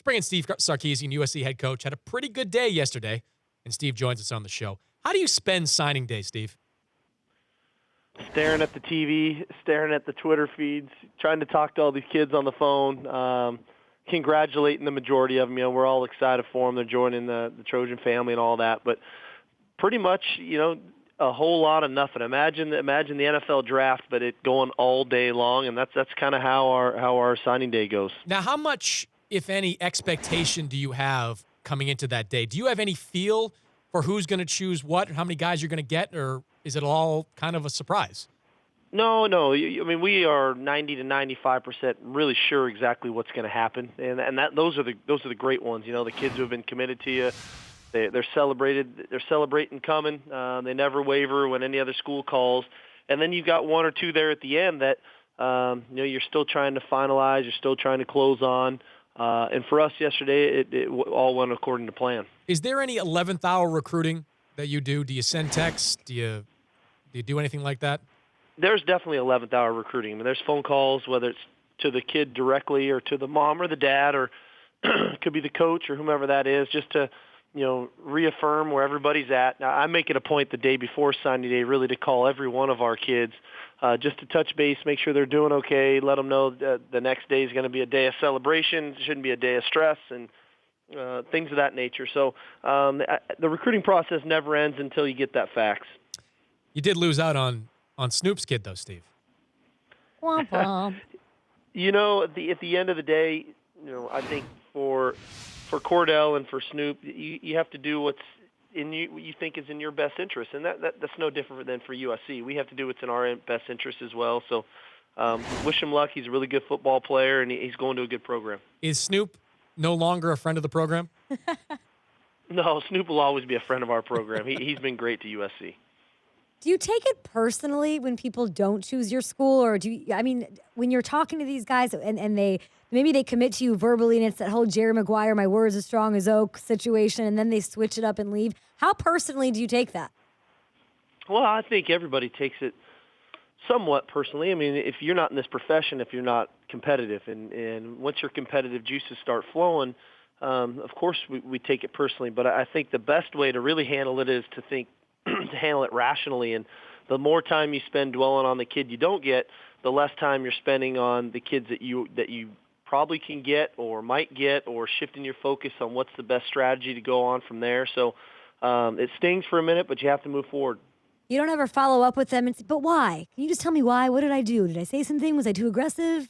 bring in Steve Sarkisian, USC head coach. Had a pretty good day yesterday, and Steve joins us on the show. How do you spend signing day, Steve? Staring at the TV, staring at the Twitter feeds, trying to talk to all these kids on the phone, congratulating the majority of them. You know, we're all excited for them. They're joining the Trojan family and all that. But pretty much, you know, a whole lot of nothing. Imagine the NFL draft, but it going all day long, and that's kind of how our signing day goes. Now, how much, if any, expectation do you have coming into that day? Do you have any feel for who's going to choose what, or how many guys you're going to get, or is it all kind of a surprise? No. I mean, we are 90 to 95% really sure exactly what's going to happen, and those are the great ones. You know, the kids who have been committed to you. They're celebrating coming. They never waver when any other school calls. And then you've got one or two there at the end that you know, you're still trying to finalize. You're still trying to close on. And for us yesterday, it all went according to plan. Is there any 11th hour recruiting that you do? Do you send texts? Do you do anything like that? There's definitely 11th hour recruiting. I mean, there's phone calls, whether it's to the kid directly or to the mom or the dad, or it could be the coach or whomever that is, just to, you know, reaffirm where everybody's at. Now, I make it a point the day before signing day really to call every one of our kids just to touch base, make sure they're doing okay, let them know that the next day is going to be a day of celebration, it shouldn't be a day of stress, and things of that nature. So the recruiting process never ends until you get that fax. You did lose out on Snoop's kid, though, Steve. Womp womp. You know, at the end of the day, you know, I think for Cordell and for Snoop, you have to do what's in what you think is in your best interest, and that's no different than for USC. We have to do what's in our best interest as well. So, wish him luck. He's a really good football player, and he's going to a good program. Is Snoop no longer a friend of the program? No, Snoop will always be a friend of our program. He's been great to USC. Do you take it personally when people don't choose your school, or when you're talking to these guys and they commit to you verbally and it's that whole Jerry Maguire, my words as strong as oak situation, and then they switch it up and leave? How personally do you take that? Well, I think everybody takes it somewhat personally. I mean, if you're not in this profession, if you're not competitive, and once your competitive juices start flowing, of course we take it personally. But I think the best way to really handle it is to think to handle it rationally. And the more time you spend dwelling on the kid you don't get, the less time you're spending on the kids that you probably can get or might get, or shifting your focus on what's the best strategy to go on from there. So it stings for a minute, but you have to move forward. You don't ever follow up with them and say, but why? Can you just tell me why? What did I do? Did I say something? Was I too aggressive?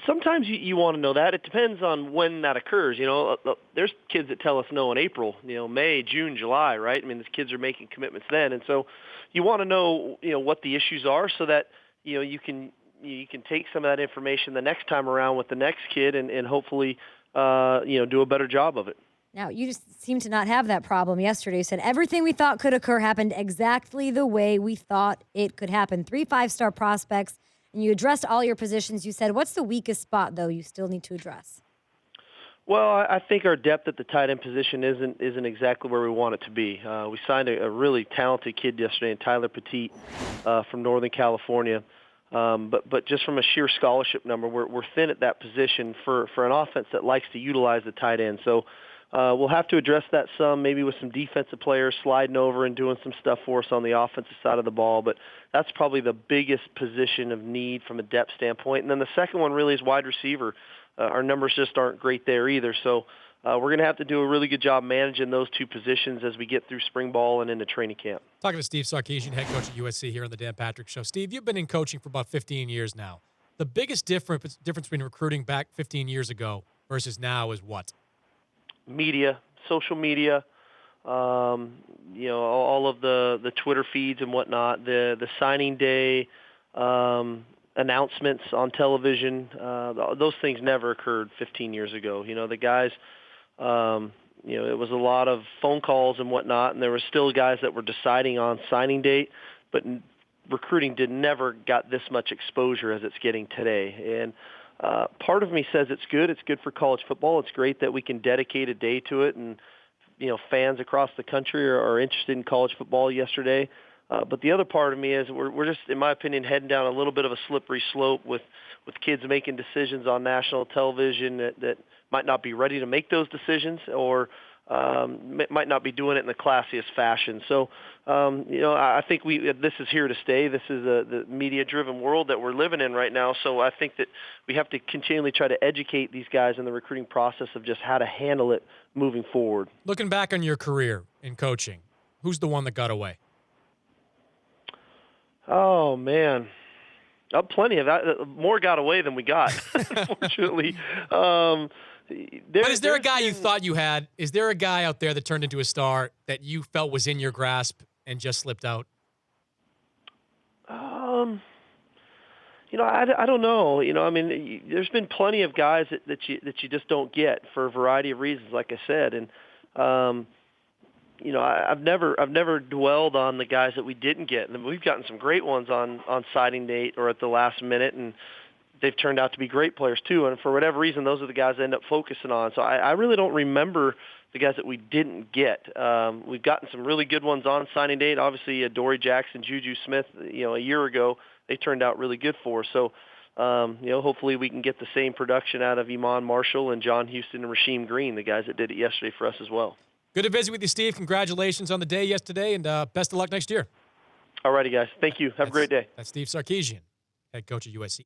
Sometimes you want to know that. It depends on when that occurs. You know, there's kids that tell us no in April, you know, May, June, July, right? I mean, these kids are making commitments then. And so you want to know, you know, what the issues are so that, you know, you can take some of that information the next time around with the next kid and hopefully, do a better job of it. Now, you just seem to not have that problem yesterday. You said everything we thought could occur happened exactly the way we thought it could happen. 3 5-star prospects, and you addressed all your positions. You said, what's the weakest spot, though, you still need to address? Well, I think our depth at the tight end position isn't exactly where we want it to be. We signed a really talented kid yesterday, Tyler Petit, from Northern California. But just from a sheer scholarship number, we're thin at that position for an offense that likes to utilize the tight end. So we'll have to address that some, maybe with some defensive players sliding over and doing some stuff for us on the offensive side of the ball. But that's probably the biggest position of need from a depth standpoint. And then the second one really is wide receiver. Our numbers just aren't great there either. So we're going to have to do a really good job managing those two positions as we get through spring ball and into training camp. Talking to Steve Sarkisian, head coach at USC here on the Dan Patrick Show. Steve, you've been in coaching for about 15 years now. The biggest difference between recruiting back 15 years ago versus now is what? Media, social media, all of the Twitter feeds and whatnot, the signing day announcements on television, those things never occurred 15 years ago. You know, the guys, it was a lot of phone calls and whatnot, and there were still guys that were deciding on signing date, but recruiting never got this much exposure as it's getting today. And part of me says it's good. It's good for college football. It's great that we can dedicate a day to it, and fans across the country are interested in college football yesterday. But the other part of me is we're just, in my opinion, heading down a little bit of a slippery slope with kids making decisions on national television that might not be ready to make those decisions, or might not be doing it in the classiest fashion. So, I think this is here to stay. This is the media-driven world that we're living in right now. So I think that we have to continually try to educate these guys in the recruiting process of just how to handle it moving forward. Looking back on your career in coaching, who's the one that got away? Oh, man. Plenty of that. More got away than we got, fortunately. But is there a guy you thought you had? Is there a guy out there that turned into a star that you felt was in your grasp and just slipped out? I don't know. I mean, there's been plenty of guys that you just don't get for a variety of reasons, like I said. And, I've never dwelled on the guys that we didn't get. And we've gotten some great ones on signing date or at the last minute, and they've turned out to be great players too. And for whatever reason, those are the guys I end up focusing on. So I really don't remember the guys that we didn't get. We've gotten some really good ones on signing date. Obviously, Dory Jackson, Juju Smith, a year ago, they turned out really good for us. So, hopefully we can get the same production out of Iman Marshall and John Houston and Rasheem Green, the guys that did it yesterday for us as well. Good to visit with you, Steve. Congratulations on the day yesterday, and best of luck next year. All righty, guys. Thank you. Have a great day. That's Steve Sarkisian, head coach at USC.